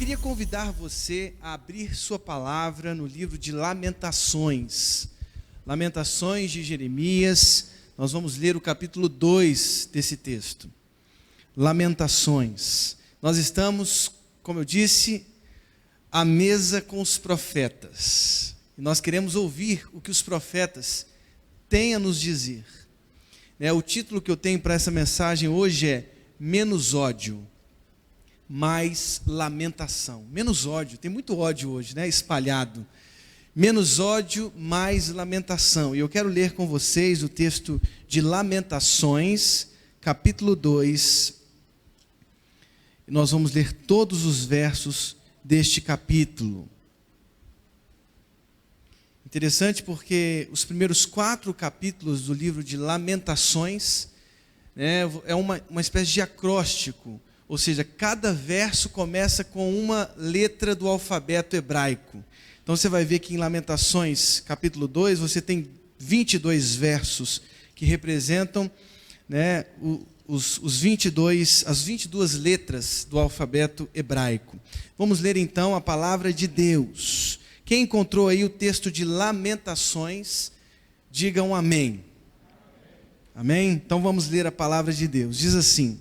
queria convidar você a abrir sua palavra no livro de Lamentações. Lamentações de Jeremias. Nós vamos ler o capítulo 2 desse texto. Lamentações. Nós estamos, como eu disse, à mesa com os profetas. E nós queremos ouvir o que os profetas têm a nos dizer. O título que eu tenho para essa mensagem hoje é Menos ódio, mais lamentação. Menos ódio, tem muito ódio hoje, espalhado. Menos ódio, mais lamentação. E eu quero ler com vocês o texto de Lamentações, capítulo 2. Nós vamos ler todos os versos deste capítulo. Interessante porque os primeiros 4 capítulos do livro de Lamentações é uma espécie de acróstico, ou seja, cada verso começa com uma letra do alfabeto hebraico. Então você vai ver que em Lamentações, capítulo 2, você tem 22 versos que representam as 22 letras do alfabeto hebraico. Vamos ler então a palavra de Deus. Quem encontrou aí o texto de Lamentações, diga um amém. Amém? Então vamos ler a palavra de Deus. Diz assim: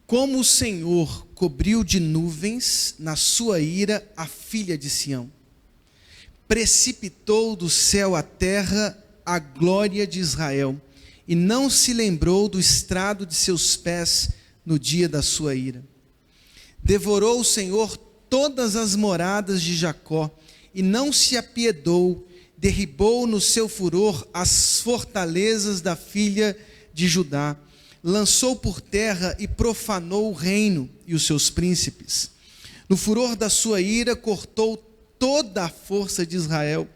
Como o Senhor cobriu de nuvens na sua ira a filha de Sião, precipitou do céu à terra a glória de Israel, e não se lembrou do estrado de seus pés no dia da sua ira. Devorou o Senhor todas as moradas de Jacó, e não se apiedou, derribou no seu furor as fortalezas da filha de Judá, lançou por terra e profanou o reino e os seus príncipes. No furor da sua ira cortou toda a força de Israel,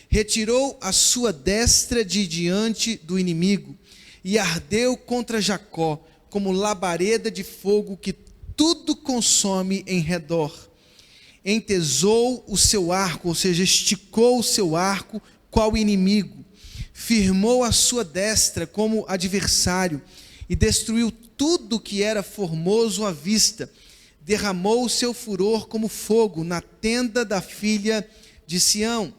retirou a sua destra de diante do inimigo, e ardeu contra Jacó como labareda de fogo que tudo consome em redor. Entesou o seu arco, ou seja, esticou o seu arco qual inimigo, firmou a sua destra como adversário e destruiu tudo que era formoso à vista, derramou o seu furor como fogo na tenda da filha de Sião.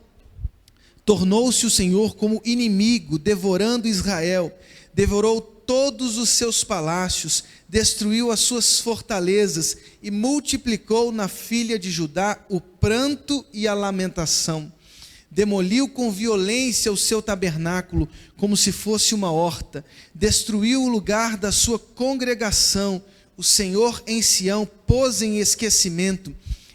Tornou-se o Senhor como inimigo, devorando Israel, devorou todos os seus palácios, destruiu as suas fortalezas e multiplicou na filha de Judá o pranto e a lamentação. Demoliu com violência o seu tabernáculo, como se fosse uma horta, destruiu o lugar da sua congregação. O Senhor em Sião pôs em esquecimento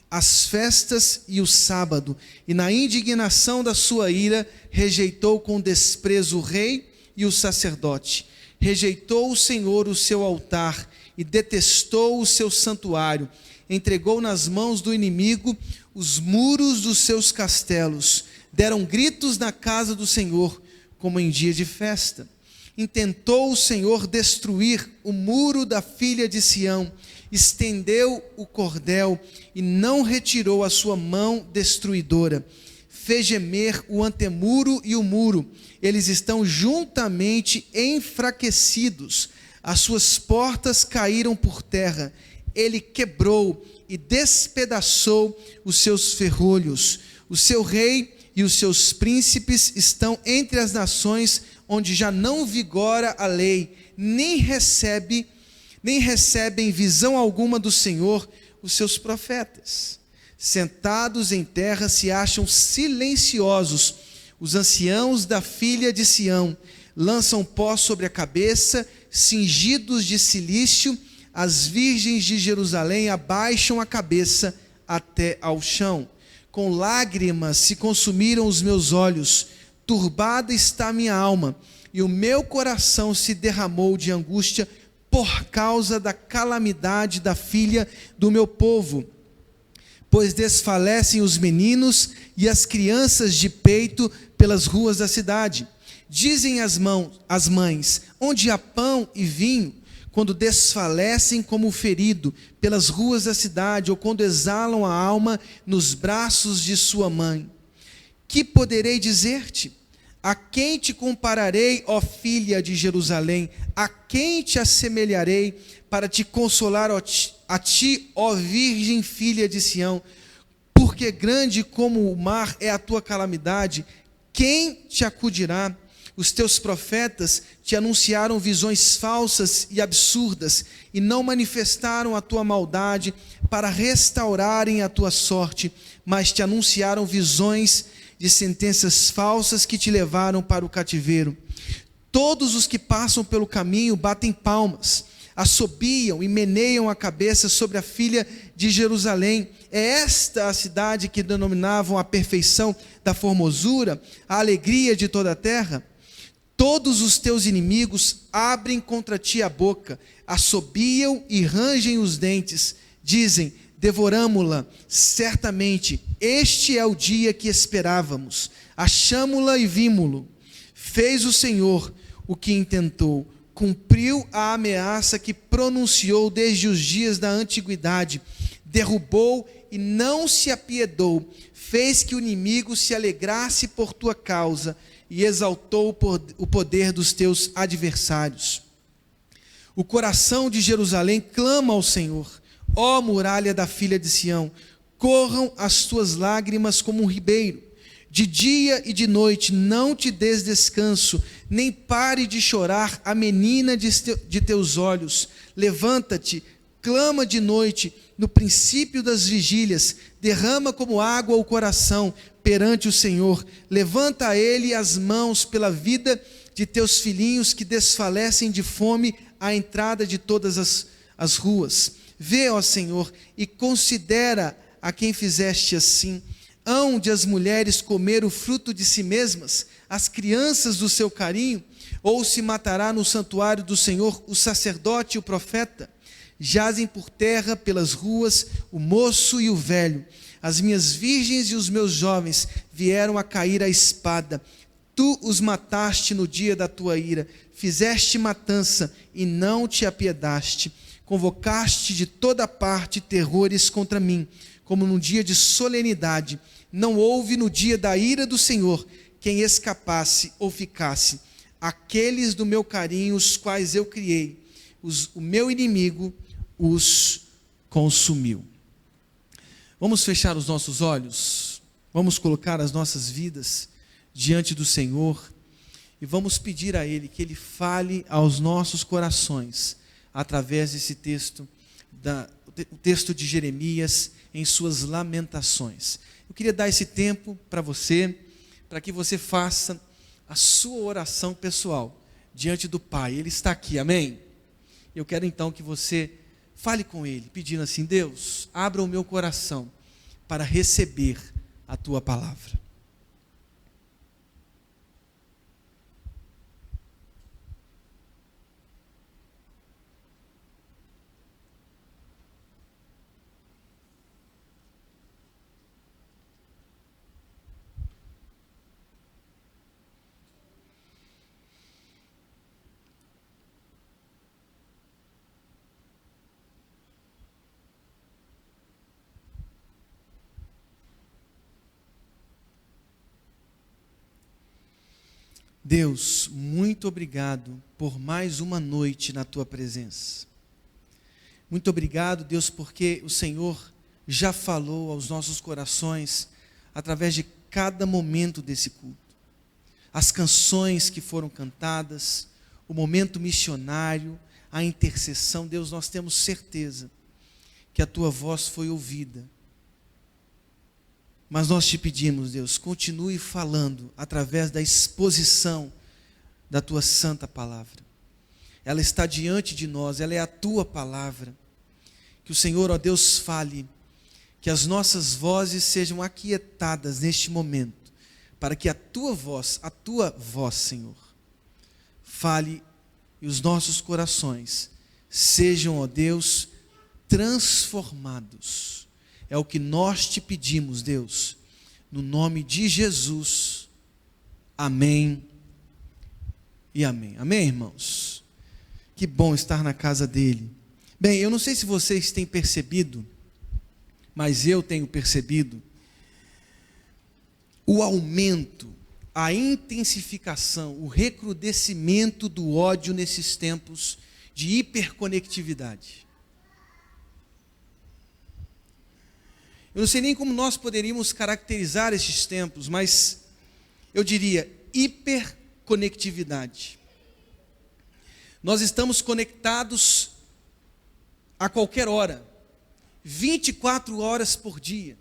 as festas e o sábado, e na indignação da sua ira rejeitou com desprezo o rei e o sacerdote. Rejeitou o Senhor o seu altar e detestou o seu santuário. Entregou nas mãos do inimigo os muros dos seus castelos. Deram gritos na casa do Senhor, como em dia de festa. Intentou o Senhor destruir o muro da filha de Sião. Estendeu o cordel e não retirou a sua mão destruidora. Fez gemer o antemuro e o muro. Eles estão juntamente enfraquecidos. As suas portas caíram por terra. Ele quebrou e despedaçou os seus ferrolhos. O seu rei e os seus príncipes estão entre as nações onde já não vigora a lei, nem recebem visão alguma do Senhor os seus profetas. Sentados em terra se acham silenciosos. Os anciãos da filha de Sião lançam pó sobre a cabeça, cingidos de cilício. As virgens de Jerusalém abaixam a cabeça até ao chão. Com lágrimas se consumiram os meus olhos, turbada está minha alma, e o meu coração se derramou de angústia por causa da calamidade da filha do meu povo. Pois desfalecem os meninos e as crianças de peito pelas ruas da cidade. Dizem as mães, onde há pão e vinho, quando desfalecem como o ferido pelas ruas da cidade, ou quando exalam a alma nos braços de sua mãe. Que poderei dizer-te? A quem te compararei, ó filha de Jerusalém? A quem te assemelharei para te consolar a ti, ó virgem filha de Sião? Porque grande como o mar é a tua calamidade, quem te acudirá? Os teus profetas te anunciaram visões falsas e absurdas, e não manifestaram a tua maldade para restaurarem a tua sorte, mas te anunciaram visões de sentenças falsas que te levaram para o cativeiro. Todos os que passam pelo caminho batem palmas, assobiam e meneiam a cabeça sobre a filha de Jerusalém. É esta a cidade que denominavam a perfeição da formosura, a alegria de toda a terra? Todos os teus inimigos abrem contra ti a boca, assobiam e rangem os dentes, dizem: devoramo-la, certamente, este é o dia que esperávamos, achamo-la e vimo-lo. Fez o Senhor o que intentou, cumpriu a ameaça que pronunciou desde os dias da antiguidade, derrubou e não se apiedou, fez que o inimigo se alegrasse por tua causa e exaltou o poder dos teus adversários. O coração de Jerusalém clama ao Senhor: ó muralha da filha de Sião, corram as tuas lágrimas como um ribeiro. De dia e de noite não te des descanso, nem pare de chorar a menina de teus olhos. Levanta-te, clama de noite, no princípio das vigílias, derrama como água o coração perante o Senhor. Levanta a ele as mãos pela vida de teus filhinhos que desfalecem de fome à entrada de todas as ruas. Vê, ó Senhor, e considera a quem fizeste assim. Hão de as mulheres comer o fruto de si mesmas, as crianças do seu carinho? Ou se matará no santuário do Senhor o sacerdote e o profeta? Jazem por terra pelas ruas o moço e o velho. As minhas virgens e os meus jovens vieram a cair à espada. Tu os mataste no dia da tua ira, fizeste matança e não te apiedaste. Convocaste de toda parte terrores contra mim, como num dia de solenidade. Não houve no dia da ira do Senhor quem escapasse ou ficasse. Aqueles do meu carinho, os quais eu criei, o meu inimigo os consumiu. Vamos fechar os nossos olhos, vamos colocar as nossas vidas diante do Senhor e vamos pedir a Ele que Ele fale aos nossos corações através desse texto, o texto de Jeremias em suas lamentações. Eu queria dar esse tempo para você, para que você faça a sua oração pessoal diante do Pai. Ele está aqui, amém? Eu quero então que você fale com Ele, pedindo assim: Deus, abra o meu coração para receber a Tua palavra. Deus, muito obrigado por mais uma noite na Tua presença. Muito obrigado, Deus, porque o Senhor já falou aos nossos corações através de cada momento desse culto. As canções que foram cantadas, o momento missionário, a intercessão. Deus, nós temos certeza que a Tua voz foi ouvida. Mas nós te pedimos, Deus, continue falando através da exposição da Tua santa palavra. Ela está diante de nós, ela é a Tua palavra. Que o Senhor, ó Deus, fale, que as nossas vozes sejam aquietadas neste momento, para que a Tua voz, Senhor, fale e os nossos corações sejam, ó Deus, transformados. É o que nós te pedimos, Deus, no nome de Jesus. Amém e amém. Amém, irmãos? Que bom estar na casa dele. Bem, eu não sei se vocês têm percebido, mas eu tenho percebido o aumento a intensificação, o recrudescimento do ódio nesses tempos de hiperconectividade. Eu não sei nem como nós poderíamos caracterizar esses tempos, mas eu diria hiperconectividade. Nós estamos conectados a qualquer hora, 24 horas por dia,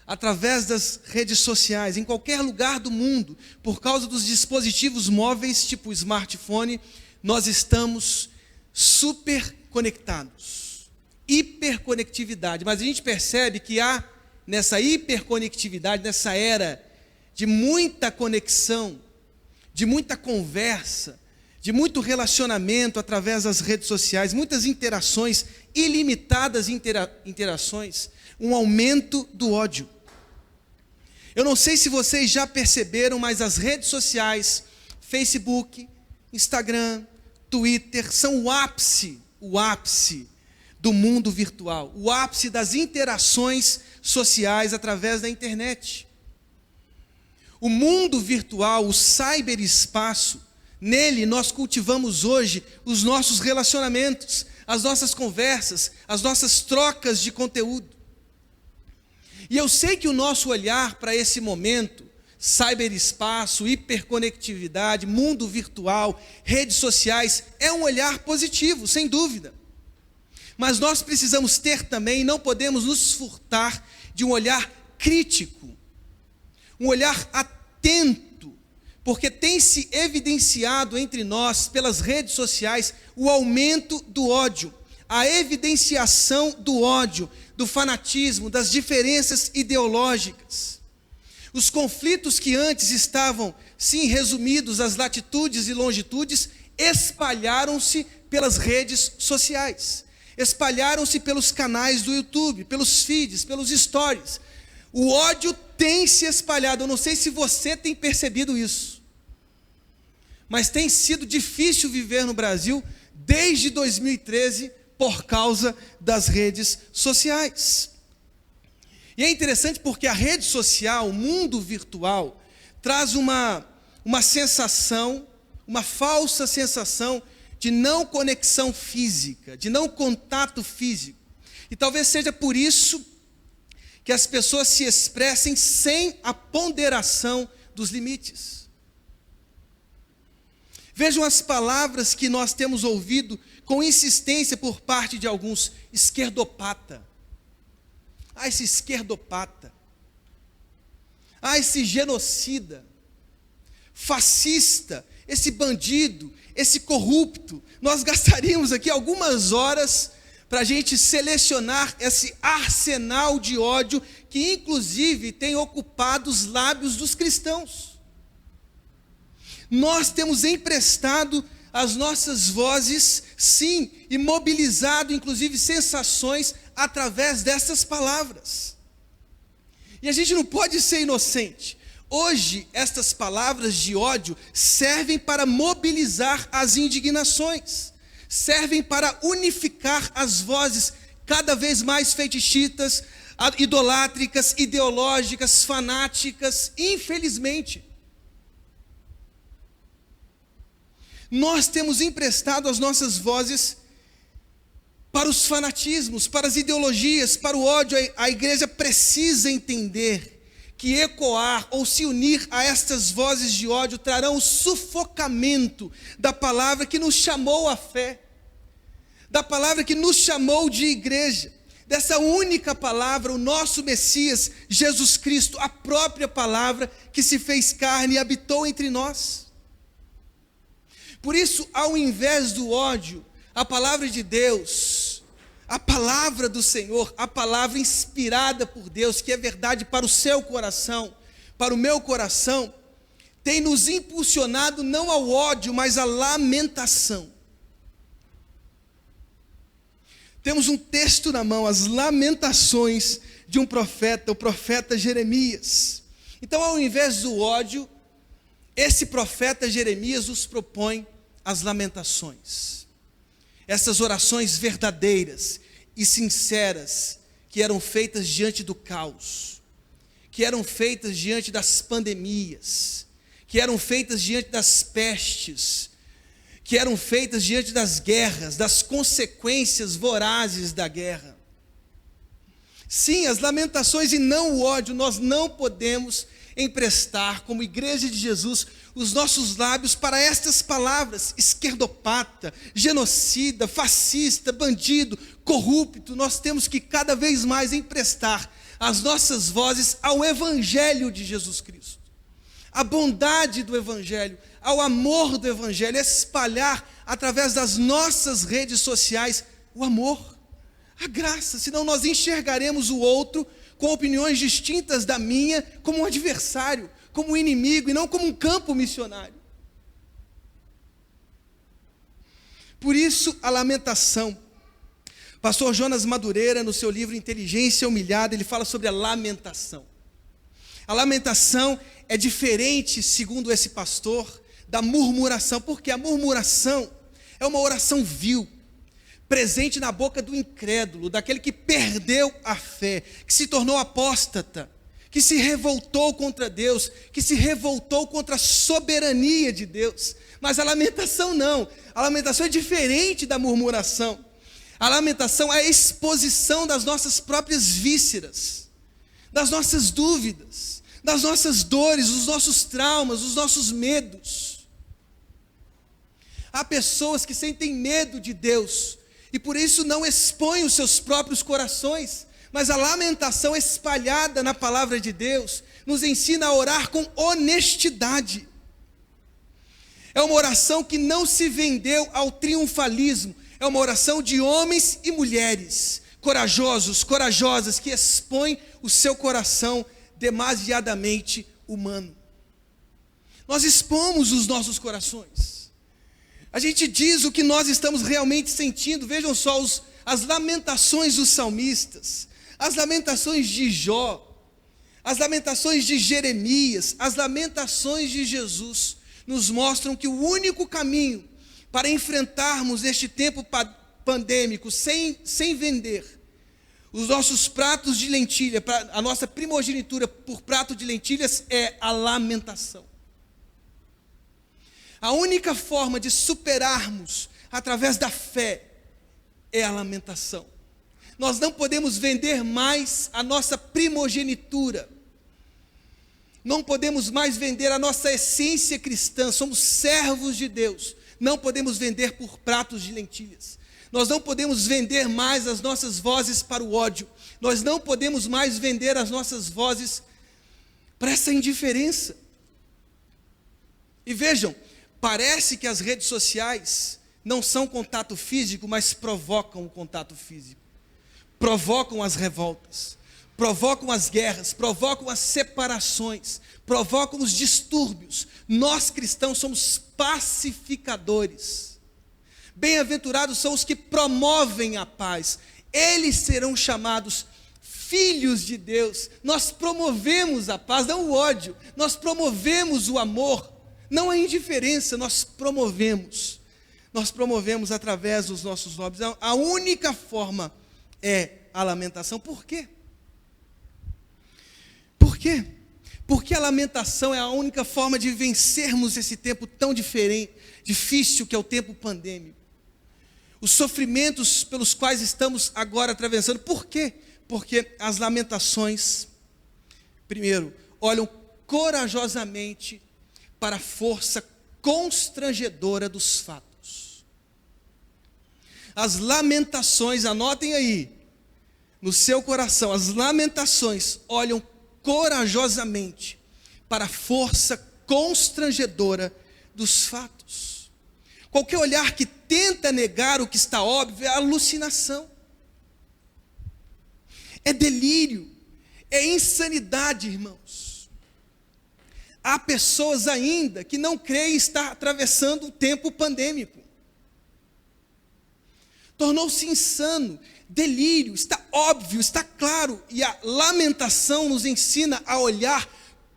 através das redes sociais, em qualquer lugar do mundo, por causa dos dispositivos móveis, tipo smartphone, nós estamos super conectados. Hiperconectividade. Mas a gente percebe que há, nessa hiperconectividade, nessa era de muita conexão, de muita conversa, de muito relacionamento através das redes sociais, muitas interações, ilimitadas interações, um aumento do ódio. Eu não sei se vocês já perceberam, mas as redes sociais, Facebook, Instagram, Twitter, são o ápice do mundo virtual, o ápice das interações sociais através da internet. O mundo virtual, o cyberespaço, nele nós cultivamos hoje os nossos relacionamentos, as nossas conversas, as nossas trocas de conteúdo. E eu sei que o nosso olhar para esse momento, cyberespaço, hiperconectividade, mundo virtual, redes sociais, é um olhar positivo, sem dúvida. Mas nós precisamos ter também, não podemos nos furtar de um olhar crítico, um olhar atento, porque tem se evidenciado entre nós, pelas redes sociais, o aumento do ódio, a evidenciação do ódio, do fanatismo, das diferenças ideológicas. Os conflitos que antes estavam, sim, resumidos às latitudes e longitudes, espalharam-se pelas redes sociais, espalharam-se pelos canais do YouTube, pelos feeds, pelos stories. O ódio tem se espalhado. Eu não sei se você tem percebido isso, mas tem sido difícil viver no Brasil desde 2013 por causa das redes sociais. E é interessante porque a rede social, o mundo virtual, traz uma sensação, uma falsa sensação de não conexão física, de não contato físico. E talvez seja por isso que as pessoas se expressem sem a ponderação dos limites. Vejam as palavras que nós temos ouvido com insistência por parte de alguns: esquerdopata. Ah, esse esquerdopata. Ah, esse genocida. Fascista. Esse bandido. Esse corrupto. Nós gastaríamos aqui algumas horas para a gente selecionar esse arsenal de ódio que inclusive tem ocupado os lábios dos cristãos. Nós temos emprestado as nossas vozes, sim, e mobilizado inclusive sensações através dessas palavras. E a gente não pode ser inocente. Hoje, estas palavras de ódio servem para mobilizar as indignações, servem para unificar as vozes cada vez mais fetichistas, idolátricas, ideológicas, fanáticas, infelizmente. Nós temos emprestado as nossas vozes para os fanatismos, para as ideologias, para o ódio. A igreja precisa entender que ecoar ou se unir a estas vozes de ódio trarão o sufocamento da palavra que nos chamou à fé, da palavra que nos chamou de igreja, dessa única palavra, o nosso Messias, Jesus Cristo, a própria palavra que se fez carne e habitou entre nós. Por isso, ao invés do ódio, a palavra de Deus, a palavra do Senhor, a palavra inspirada por Deus, que é verdade para o seu coração, para o meu coração, tem nos impulsionado não ao ódio, mas à lamentação. Temos um texto na mão, as lamentações de um profeta, o profeta Jeremias. Então, ao invés do ódio, esse profeta Jeremias nos propõe as lamentações. Essas orações verdadeiras e sinceras que eram feitas diante do caos, que eram feitas diante das pandemias, que eram feitas diante das pestes, que eram feitas diante das guerras, das consequências vorazes da guerra. Sim, as lamentações e não o ódio, nós não podemos emprestar, como igreja de Jesus, os nossos lábios para estas palavras: esquerdopata, genocida, fascista, bandido, corrupto. Nós temos que cada vez mais emprestar as nossas vozes ao Evangelho de Jesus Cristo, à bondade do Evangelho, ao amor do Evangelho, espalhar através das nossas redes sociais o amor, a graça. Senão nós enxergaremos o outro com opiniões distintas da minha como um adversário, como um inimigo, e não como um campo missionário. Por isso a lamentação. Pastor Jonas Madureira, no seu livro Inteligência Humilhada, ele fala sobre a lamentação. A lamentação é diferente, segundo esse pastor, da murmuração, porque a murmuração é uma oração vil, presente na boca do incrédulo, daquele que perdeu a fé, que se tornou apóstata, que se revoltou contra Deus, que se revoltou contra a soberania de Deus. Mas a lamentação não, a lamentação é diferente da murmuração. A lamentação é a exposição das nossas próprias vísceras, das nossas dúvidas, das nossas dores, dos nossos traumas, dos nossos medos. Há pessoas que sentem medo de Deus e por isso não expõem os seus próprios corações, mas a lamentação espalhada na palavra de Deus nos ensina a orar com honestidade. É uma oração que não se vendeu ao triunfalismo, é uma oração de homens e mulheres corajosos, corajosas, que expõem o seu coração demasiadamente humano. Nós expomos os nossos corações. A gente diz o que nós estamos realmente sentindo. Vejam só as lamentações dos salmistas, as lamentações de Jó, as lamentações de Jeremias, as lamentações de Jesus, nos mostram que o único caminho para enfrentarmos este tempo pandêmico sem vender os nossos pratos de lentilha, a nossa primogenitura por prato de lentilhas, é a lamentação. A única forma de superarmos através da fé é a lamentação. Nós não podemos vender mais a nossa primogenitura. Não podemos mais vender a nossa essência cristã. Somos servos de Deus. Não podemos vender por pratos de lentilhas. Nós não podemos vender mais as nossas vozes para o ódio. Nós não podemos mais vender as nossas vozes para essa indiferença. E vejam, parece que as redes sociais não são contato físico, mas provocam o contato físico. Provocam as revoltas, provocam as guerras, provocam as separações, provocam os distúrbios. Nós cristãos somos pacificadores. Bem-aventurados são os que promovem a paz. Eles serão chamados filhos de Deus. Nós promovemos a paz, não o ódio. Nós promovemos o amor, não a indiferença. Nós promovemos através dos nossos lábios. A única forma é a lamentação. Por quê? Por quê? Porque a lamentação é a única forma de vencermos esse tempo tão difícil que é o tempo pandêmico. Os sofrimentos pelos quais estamos agora atravessando. Por quê? Porque as lamentações, primeiro, olham corajosamente para a força constrangedora dos fatos. As lamentações, anotem aí, no seu coração, as lamentações olham corajosamente para a força constrangedora dos fatos. Qualquer olhar que tenta negar o que está óbvio é alucinação, é delírio, é insanidade, irmãos. Há pessoas ainda que não creem estar atravessando um tempo pandêmico. Tornou-se insano, delírio, está óbvio, está claro, e a lamentação nos ensina a olhar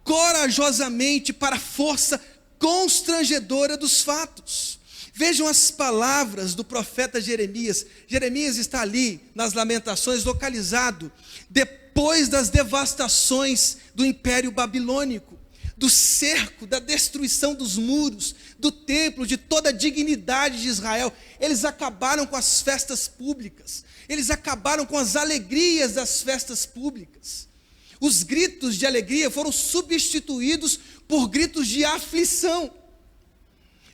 corajosamente para a força constrangedora dos fatos. Vejam as palavras do profeta Jeremias. Jeremias está ali nas lamentações, localizado depois das devastações do Império Babilônico. do cerco, da destruição dos muros, do templo, de toda a dignidade de Israel. Eles acabaram com as festas públicas, eles acabaram com as alegrias das festas públicas. Os gritos de alegria foram substituídos por gritos de aflição.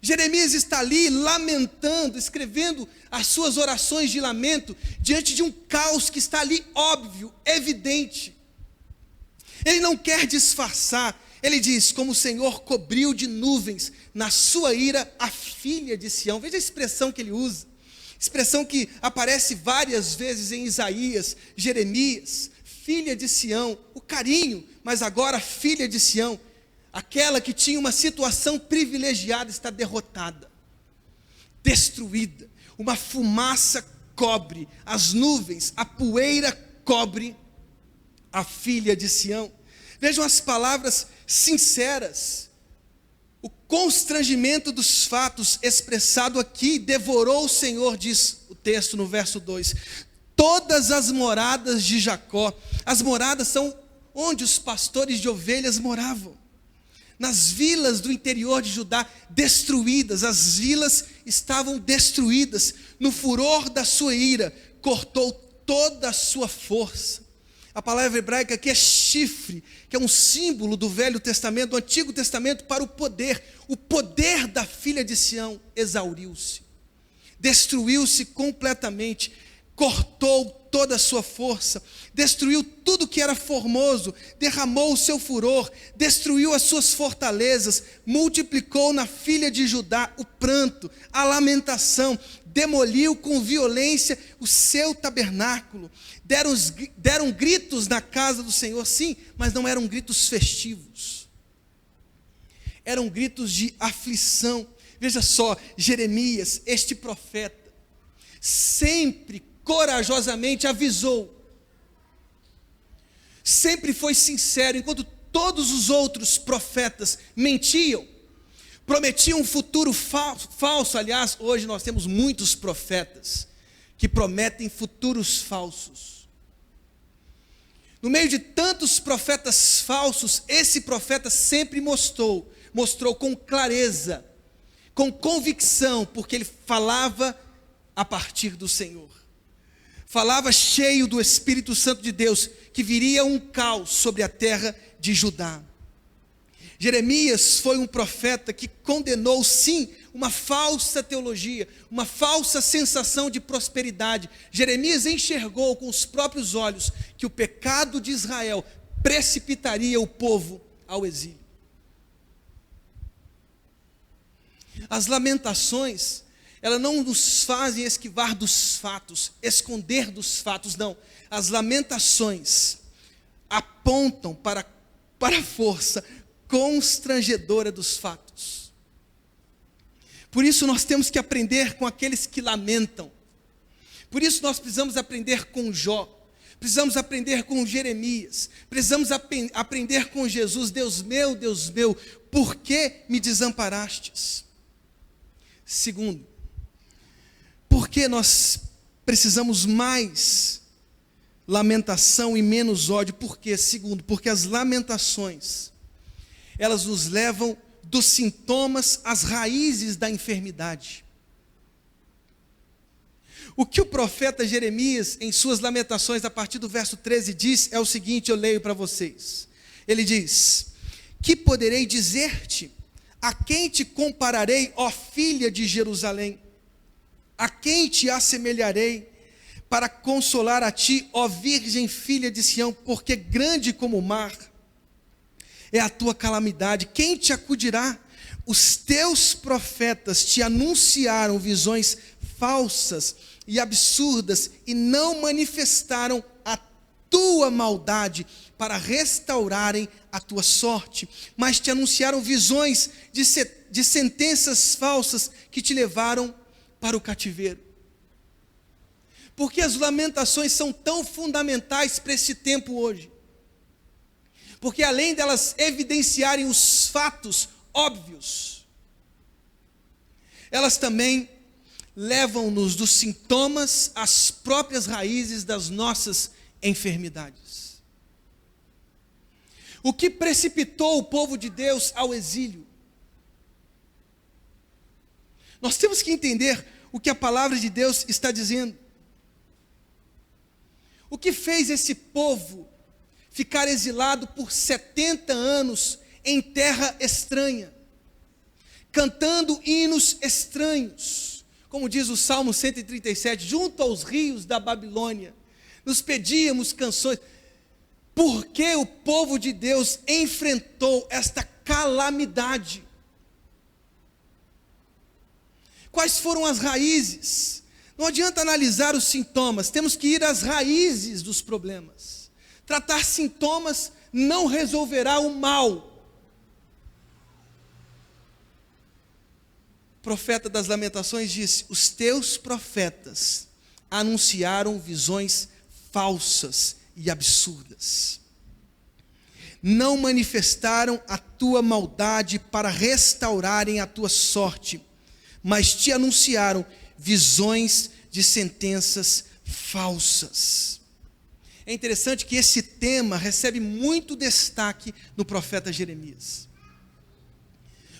Jeremias está ali lamentando, escrevendo as suas orações de lamento, diante de um caos que está ali óbvio, evidente. Ele não quer disfarçar. Ele diz: como o Senhor cobriu de nuvens na sua ira a filha de Sião. Veja a expressão que ele usa, expressão que aparece várias vezes em Isaías, Jeremias. Filha de Sião, o carinho, mas agora filha de Sião, aquela que tinha uma situação privilegiada, está derrotada, destruída. Uma fumaça cobre as nuvens, a poeira cobre a filha de Sião. Vejam as palavras sinceras, o constrangimento dos fatos expressado aqui. Devorou o Senhor, diz o texto no verso 2, todas as moradas de Jacó. As moradas são onde os pastores de ovelhas moravam, nas vilas do interior de Judá, destruídas. As vilas estavam destruídas. No furor da sua ira, cortou toda a sua força. A palavra hebraica aqui é chifre, que é um símbolo do Velho Testamento, do Antigo Testamento, para o poder. O poder da filha de Sião exauriu-se, destruiu-se completamente, cortou toda a sua força, destruiu tudo que era formoso, derramou o seu furor, destruiu as suas fortalezas, multiplicou na filha de Judá o pranto, a lamentação, demoliu com violência o seu tabernáculo. Deram gritos na casa do Senhor, sim, mas não eram gritos festivos, eram gritos de aflição. Veja só, Jeremias, este profeta, sempre corajosamente avisou, sempre foi sincero, enquanto todos os outros profetas mentiam, prometiam um futuro falso. Aliás, hoje nós temos muitos profetas que prometem futuros falsos. No meio de tantos profetas falsos, esse profeta sempre mostrou com clareza, com convicção, porque ele falava a partir do Senhor. Falava cheio do Espírito Santo de Deus, que viria um caos sobre a terra de Judá. Jeremias foi um profeta que condenou, sim, uma falsa teologia, uma falsa sensação de prosperidade. Jeremias enxergou com os próprios olhos que o pecado de Israel precipitaria o povo ao exílio. As lamentações, elas não nos fazem esquivar dos fatos, esconder dos fatos, não. As lamentações apontam para a força constrangedora dos fatos. Por isso nós temos que aprender com aqueles que lamentam. Por isso nós precisamos aprender com Jó, precisamos aprender com Jeremias, precisamos aprender com Jesus. Deus meu, por que me desamparastes? Segundo, por que nós precisamos mais lamentação e menos ódio? Por quê? Segundo, porque as lamentações, elas nos levam dos sintomas às raízes da enfermidade. O que o profeta Jeremias, em suas lamentações, a partir do verso 13, diz é o seguinte, eu leio para vocês. Ele diz: que poderei dizer-te? A quem te compararei, ó filha de Jerusalém? A quem te assemelharei para consolar a ti, ó virgem filha de Sião? Porque grande como o mar é a tua calamidade. Quem te acudirá? Os teus profetas te anunciaram visões falsas e absurdas e não manifestaram a tua maldade para restaurarem a tua sorte, mas te anunciaram visões de sentenças falsas que te levaram para o cativeiro. Porque as lamentações são tão fundamentais para esse tempo hoje? Porque além delas evidenciarem os fatos óbvios, elas também levam-nos dos sintomas às próprias raízes das nossas enfermidades. O que precipitou o povo de Deus ao exílio? Nós temos que entender o que a palavra de Deus está dizendo. O que fez esse povo ficar exilado por 70 anos em terra estranha, cantando hinos estranhos, como diz o Salmo 137, junto aos rios da Babilônia, nos pedíamos canções. Por que o povo de Deus enfrentou esta calamidade? Quais foram as raízes? Não adianta analisar os sintomas, temos que ir às raízes dos problemas. Tratar sintomas não resolverá o mal. O profeta das Lamentações disse: os teus profetas anunciaram visões falsas e absurdas. Não manifestaram a tua maldade para restaurarem a tua sorte, mas te anunciaram visões de sentenças falsas. É interessante que esse tema recebe muito destaque no profeta Jeremias.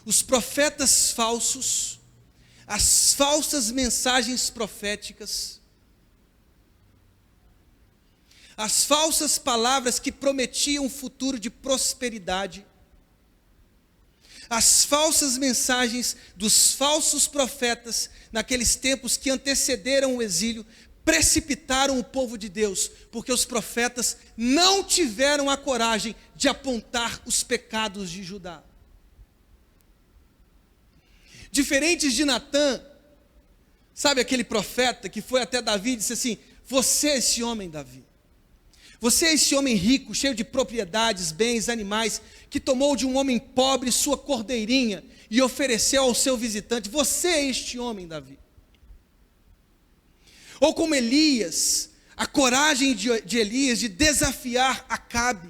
Os profetas falsos, as falsas mensagens proféticas, as falsas palavras que prometiam um futuro de prosperidade, as falsas mensagens dos falsos profetas naqueles tempos que antecederam o exílio, precipitaram o povo de Deus, porque os profetas não tiveram a coragem de apontar os pecados de Judá. Diferentes de Natã, sabe aquele profeta que foi até Davi e disse assim: você é esse homem, Davi. Você é esse homem rico, cheio de propriedades, bens, animais, que tomou de um homem pobre sua cordeirinha e ofereceu ao seu visitante. Você é este homem, Davi. Ou como Elias, a coragem de Elias de desafiar Acabe,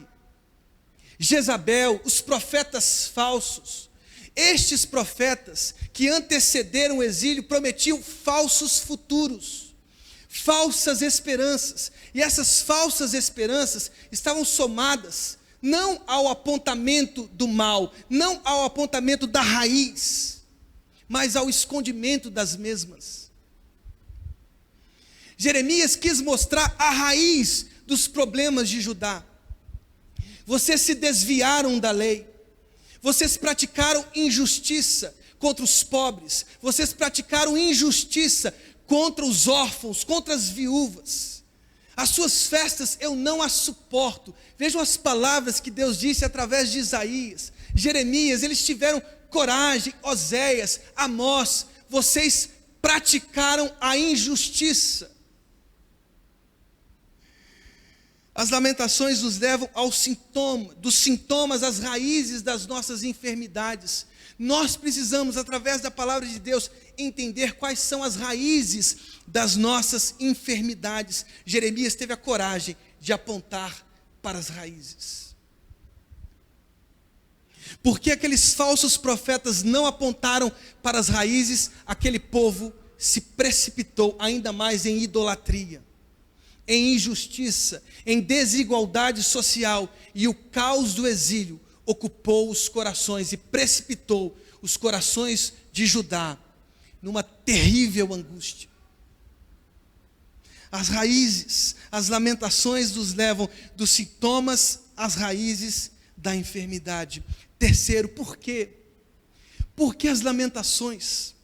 Jezabel, os profetas falsos. Estes profetas que antecederam o exílio prometiam falsos futuros, falsas esperanças, e essas falsas esperanças estavam somadas não ao apontamento do mal, não ao apontamento da raiz, mas ao escondimento das mesmas. Jeremias quis mostrar a raiz dos problemas de Judá. Vocês se desviaram da lei, vocês praticaram injustiça contra os pobres, vocês praticaram injustiça contra os órfãos, contra as viúvas. As suas festas eu não as suporto. Vejam as palavras que Deus disse através de Isaías, Jeremias. Eles tiveram coragem. Oséias, Amós, vocês praticaram a injustiça. As lamentações nos levam ao sintoma, dos sintomas, às raízes das nossas enfermidades. Nós precisamos, através da palavra de Deus, entender quais são as raízes das nossas enfermidades. Jeremias teve a coragem de apontar para as raízes. Porque aqueles falsos profetas não apontaram para as raízes, aquele povo se precipitou ainda mais em idolatria, em injustiça, em desigualdade social, e o caos do exílio ocupou os corações e precipitou os corações de Judá numa terrível angústia. As raízes, as lamentações nos levam dos sintomas às raízes da enfermidade. Terceiro, por quê? Por que as lamentações?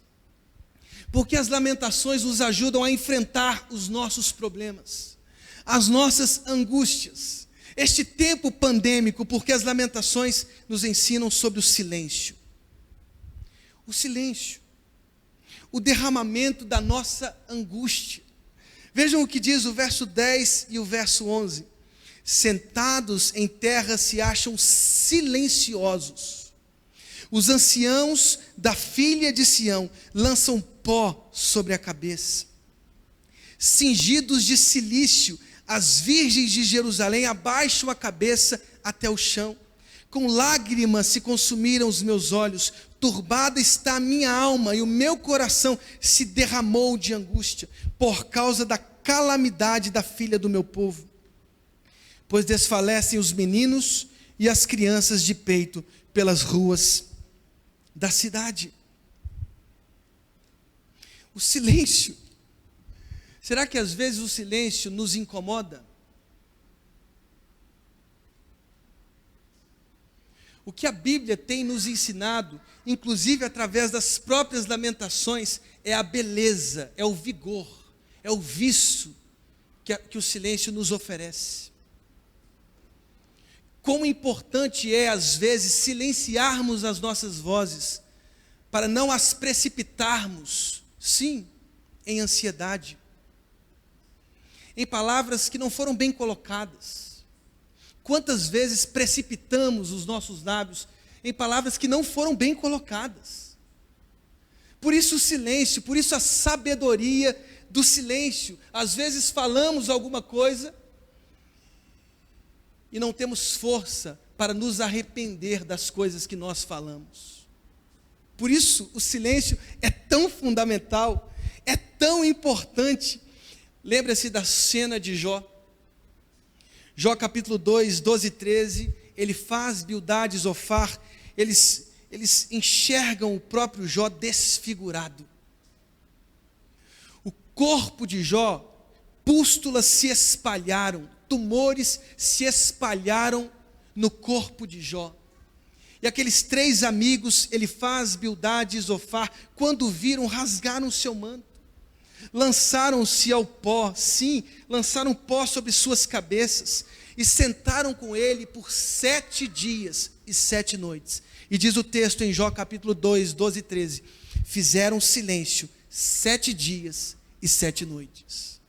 Porque as lamentações nos ajudam a enfrentar os nossos problemas, as nossas angústias. Este tempo pandêmico, porque as lamentações nos ensinam sobre o silêncio. O silêncio, o derramamento da nossa angústia. Vejam o que diz o verso 10 e o verso 11. Sentados em terra se acham silenciosos. Os anciãos da filha de Sião lançam pó sobre a cabeça. Cingidos de cilício, as virgens de Jerusalém abaixam a cabeça até o chão. Com lágrimas se consumiram os meus olhos, turbada está a minha alma, e o meu coração se derramou de angústia, por causa da calamidade da filha do meu povo. Pois desfalecem os meninos, e as crianças de peito pelas ruas da cidade. O silêncio. Será que às vezes o silêncio nos incomoda? O que a Bíblia tem nos ensinado, inclusive através das próprias lamentações, é a beleza, é o vigor, é o viço que o silêncio nos oferece. Quão importante é, às vezes, silenciarmos as nossas vozes, para não as precipitarmos, sim, em ansiedade, em palavras que não foram bem colocadas. Quantas vezes precipitamos os nossos lábios em palavras que não foram bem colocadas? Por isso o silêncio, por isso a sabedoria do silêncio. Às vezes falamos alguma coisa e não temos força para nos arrepender das coisas que nós falamos. Por isso o silêncio é tão fundamental, é tão importante. Lembra-se da cena de Jó. Jó capítulo 2, 12 e 13, ele faz Bildade e Zofar, eles enxergam o próprio Jó desfigurado. O corpo de Jó, pústulas se espalharam, tumores se espalharam no corpo de Jó. E aqueles 3 amigos, ele faz Bildade e Zofar, quando viram, rasgaram o seu manto. Lançaram-se ao pó, sim, lançaram pó sobre suas cabeças, e sentaram com ele por 7 dias e 7 noites. E diz o texto em Jó capítulo 2, 12 e 13, fizeram silêncio 7 dias e 7 noites.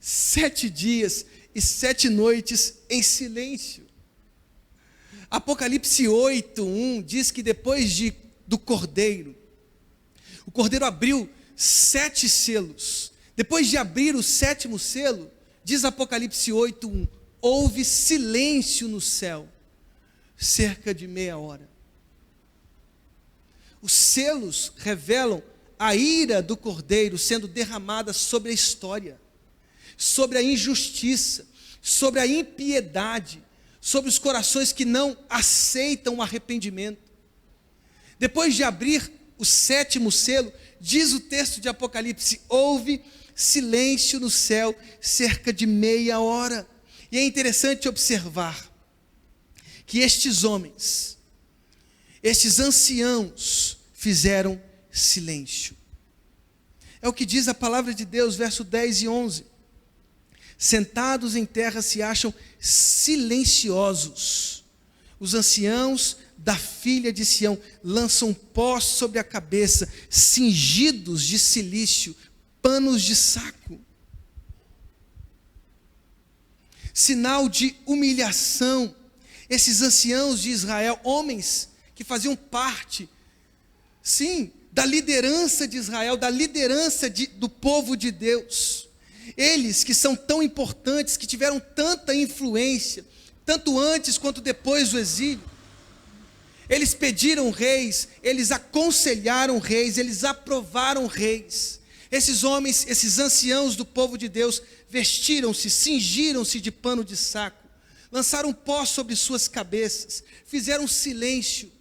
7 dias e 7 noites em silêncio. Apocalipse 8, 1 diz que depois do cordeiro, o cordeiro abriu 7 selos. Depois de abrir o 7º selo, diz Apocalipse 8, 1, houve silêncio no céu, cerca de meia hora. Os selos revelam a ira do cordeiro sendo derramada sobre a história, sobre a injustiça, sobre a impiedade, sobre os corações que não aceitam o arrependimento. Depois de abrir o 7º selo, diz o texto de Apocalipse, houve silêncio no céu, cerca de meia hora. E é interessante observar que estes homens, estes anciãos, fizeram silêncio. É o que diz a palavra de Deus, verso 10 e 11. Sentados em terra se acham silenciosos. Os anciãos da filha de Sião lançam pó sobre a cabeça, cingidos de cilício, panos de saco. Sinal de humilhação. Esses anciãos de Israel, homens que faziam parte, sim, da liderança de Israel, da liderança do povo de Deus. Eles que são tão importantes, que tiveram tanta influência, tanto antes quanto depois do exílio. Eles pediram reis, eles aconselharam reis, eles aprovaram reis. Esses homens, esses anciãos do povo de Deus, vestiram-se, cingiram-se de pano de saco, lançaram pó sobre suas cabeças, fizeram silêncio.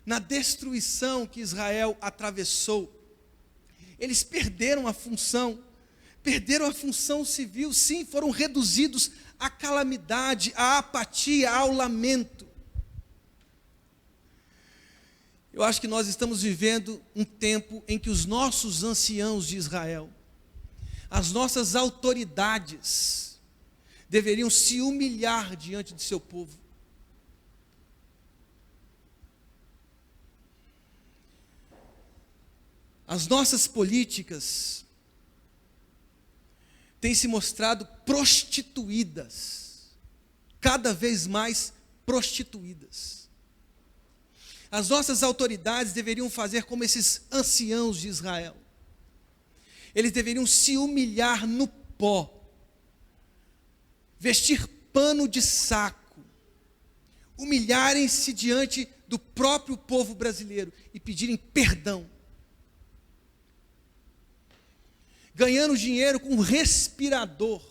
Na destruição que Israel atravessou, eles perderam a função civil, sim, foram reduzidos à calamidade, à apatia, ao lamento. Eu acho que nós estamos vivendo um tempo em que os nossos anciãos de Israel, as nossas autoridades, deveriam se humilhar diante de seu povo. As nossas políticas têm se mostrado prostituídas, cada vez mais prostituídas. As nossas autoridades deveriam fazer como esses anciãos de Israel. Eles deveriam se humilhar no pó, vestir pano de saco, humilharem-se diante do próprio povo brasileiro e pedirem perdão. ganhando dinheiro com um respirador.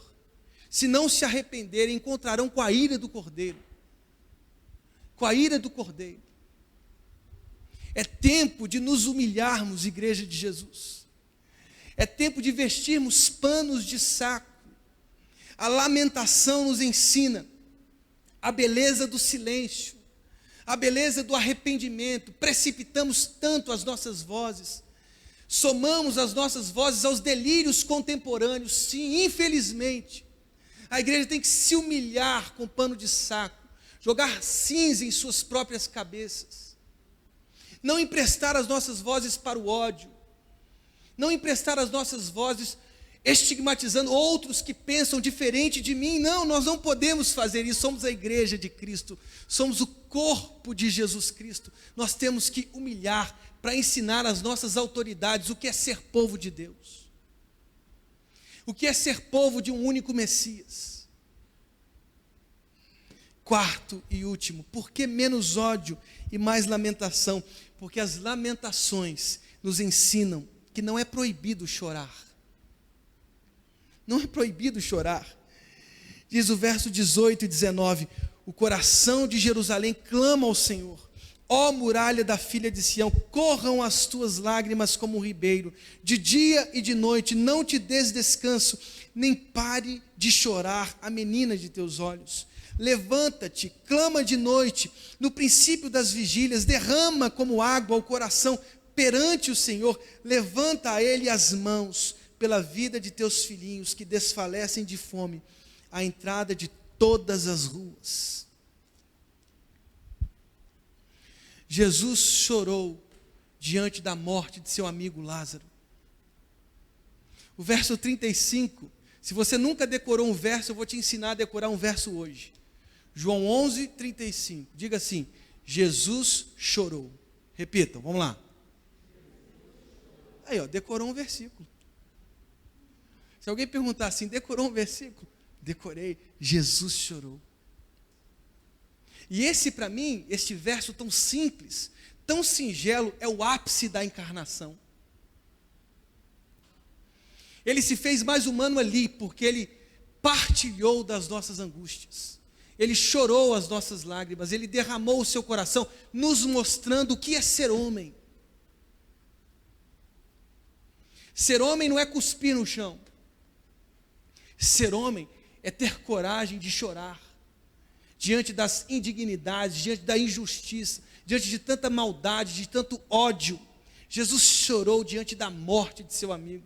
Se não se arrependerem, encontrarão com a ira do Cordeiro. Com a ira do Cordeiro. É tempo de nos humilharmos, igreja de Jesus. É tempo de vestirmos panos de saco. A lamentação nos ensina a beleza do silêncio, a beleza do arrependimento. Precipitamos tanto as nossas vozes, somamos as nossas vozes aos delírios contemporâneos. Sim, infelizmente, a igreja tem que se humilhar com pano de saco, jogar cinza em suas próprias cabeças, não emprestar as nossas vozes para o ódio, não emprestar as nossas vozes estigmatizando outros que pensam diferente de mim. Não, nós não podemos fazer isso. Somos a igreja de Cristo, somos o corpo de Jesus Cristo. Nós temos que humilhar para ensinar às nossas autoridades o que é ser povo de Deus, o que é ser povo de um único Messias. Quarto e último, por que menos ódio e mais lamentação? Porque as lamentações nos ensinam que não é proibido chorar. Não é proibido chorar. Diz o verso 18 e 19: o coração de Jerusalém clama ao Senhor. Ó muralha da filha de Sião, corram as tuas lágrimas como um ribeiro. De dia e de noite não te des descanso, nem pare de chorar a menina de teus olhos. Levanta-te, clama de noite, no princípio das vigílias, derrama como água o coração perante o Senhor. Levanta a Ele as mãos pela vida de teus filhinhos que desfalecem de fome, à entrada de todas as ruas. Jesus chorou diante da morte de seu amigo Lázaro. O verso 35, se você nunca decorou um verso, eu vou te ensinar a decorar um verso hoje. João 11, 35, diga assim: Jesus chorou. Repitam, vamos lá. Aí, ó, decorou um versículo. Se alguém perguntar assim, decorou um versículo? Decorei, Jesus chorou. E esse para mim, este verso tão simples, tão singelo, é o ápice da encarnação. Ele se fez mais humano ali, porque ele partilhou das nossas angústias. Ele chorou as nossas lágrimas, ele derramou o seu coração, nos mostrando o que é ser homem. Ser homem não é cuspir no chão. Ser homem é ter coragem de chorar diante das indignidades, diante da injustiça, diante de tanta maldade, de tanto ódio. Jesus chorou diante da morte de seu amigo.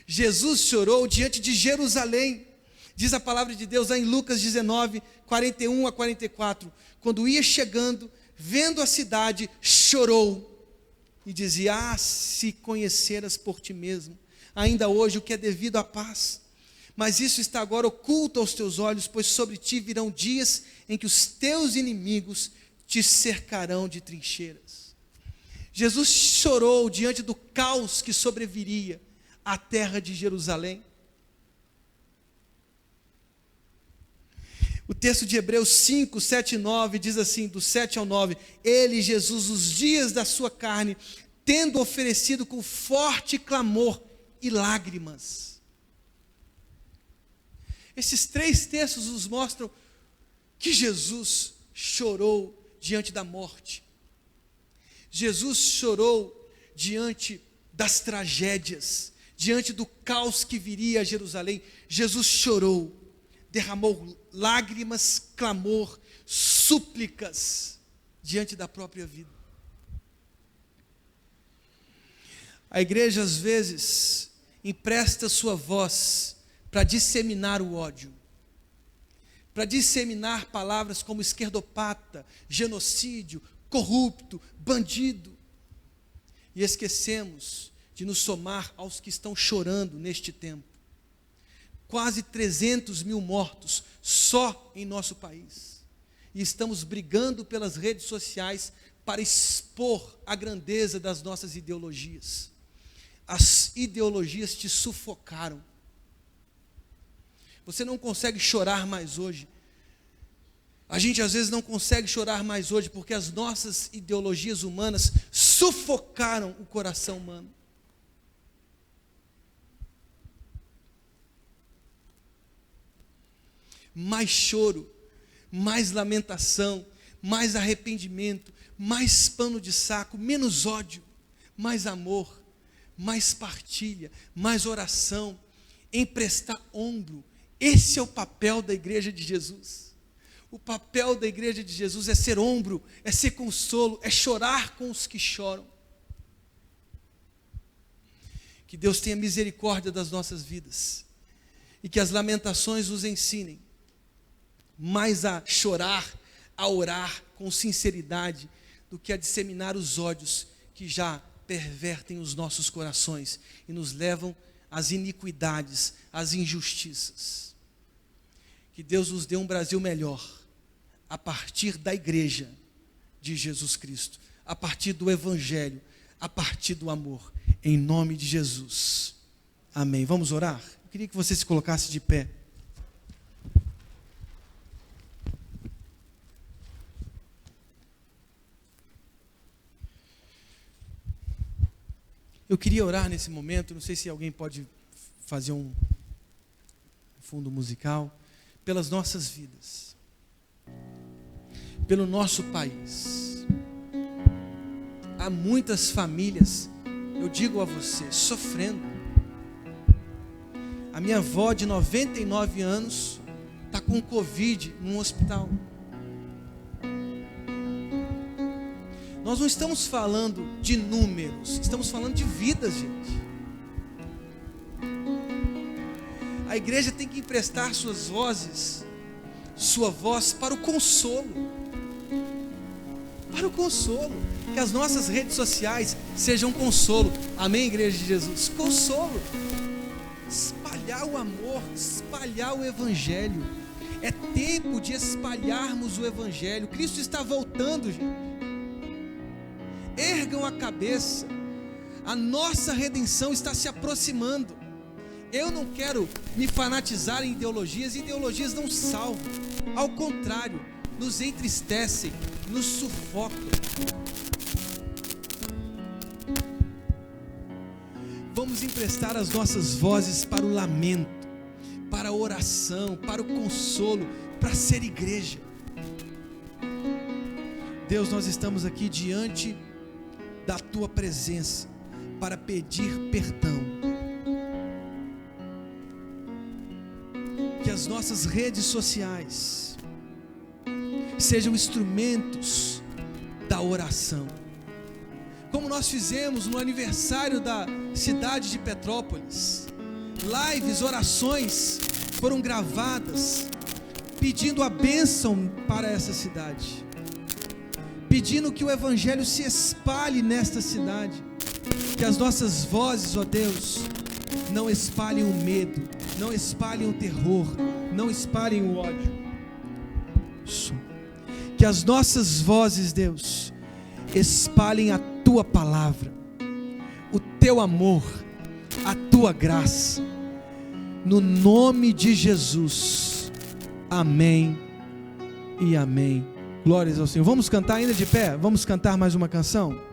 Jesus chorou diante de Jerusalém. Diz a palavra de Deus lá em Lucas 19, 41 a 44. Quando ia chegando, vendo a cidade, chorou e dizia: ah, se conheceras por ti mesmo, ainda hoje o que é devido à paz. Mas isso está agora oculto aos teus olhos, pois sobre ti virão dias em que os teus inimigos te cercarão de trincheiras. Jesus chorou diante do caos que sobreviria à terra de Jerusalém. O texto de Hebreus 5, 7 e 9 diz assim, do 7 ao 9: ele, Jesus, os dias da sua carne, tendo oferecido com forte clamor e lágrimas. Esses três textos nos mostram que Jesus chorou diante da morte. Jesus chorou diante das tragédias, diante do caos que viria a Jerusalém. Jesus chorou, derramou lágrimas, clamor, súplicas diante da própria vida. A igreja às vezes empresta sua voz para disseminar o ódio, para disseminar palavras como esquerdopata, genocídio, corrupto, bandido, e esquecemos de nos somar aos que estão chorando neste tempo. Quase 300 mil mortos só em nosso país, e estamos brigando pelas redes sociais para expor a grandeza das nossas ideologias. As ideologias te sufocaram. Você não consegue chorar mais hoje. A gente às vezes não consegue chorar mais hoje porque as nossas ideologias humanas sufocaram o coração humano. mais choro, mais lamentação, mais arrependimento, mais pano de saco, menos ódio, mais amor, mais partilha, mais oração, emprestar ombro. Esse é o papel da igreja de Jesus. O papel da igreja de Jesus é ser ombro, é ser consolo, é chorar com os que choram. Que Deus tenha misericórdia das nossas vidas e que as lamentações nos ensinem mais a chorar, a orar com sinceridade, do que a disseminar os ódios que já pervertem os nossos corações e nos levam às iniquidades, às injustiças. Que Deus nos dê um Brasil melhor, a partir da igreja de Jesus Cristo, a partir do evangelho, a partir do amor, em nome de Jesus. Amém. Vamos orar? Eu queria que você se colocasse de pé. Eu queria orar nesse momento, não sei se alguém pode fazer um fundo musical, pelas nossas vidas, pelo nosso país. Há muitas famílias, eu digo a você, sofrendo. A minha avó de 99 anos está com Covid num hospital. Nós não estamos falando de números, estamos falando de vidas, gente. A igreja tem que emprestar suas vozes, sua voz para o consolo. Para o consolo. Que as nossas redes sociais sejam consolo. Amém, igreja de Jesus? Consolo. Espalhar o amor, espalhar o evangelho. É tempo de espalharmos o evangelho. Cristo está voltando, gente. Ergam a cabeça, a nossa redenção está se aproximando. Eu não quero me fanatizar em ideologias não salvam, ao contrário, nos entristecem, nos sufocam. Vamos emprestar as nossas vozes para o lamento, para a oração, para o consolo, para ser igreja. Deus, nós estamos aqui diante da tua presença para pedir perdão. Que as nossas redes sociais sejam instrumentos da oração, como nós fizemos no aniversário da cidade de Petrópolis. Lives, orações foram gravadas pedindo a bênção para essa cidade, pedindo que o evangelho se espalhe nesta cidade. Que as nossas vozes, ó Deus, não espalhem o medo, não espalhem o terror, não espalhem o ódio. Que as nossas vozes, Deus, espalhem a tua palavra, o teu amor, a tua graça, no nome de Jesus. Amém e amém. Glórias ao Senhor. Vamos cantar ainda de pé? Vamos cantar mais uma canção?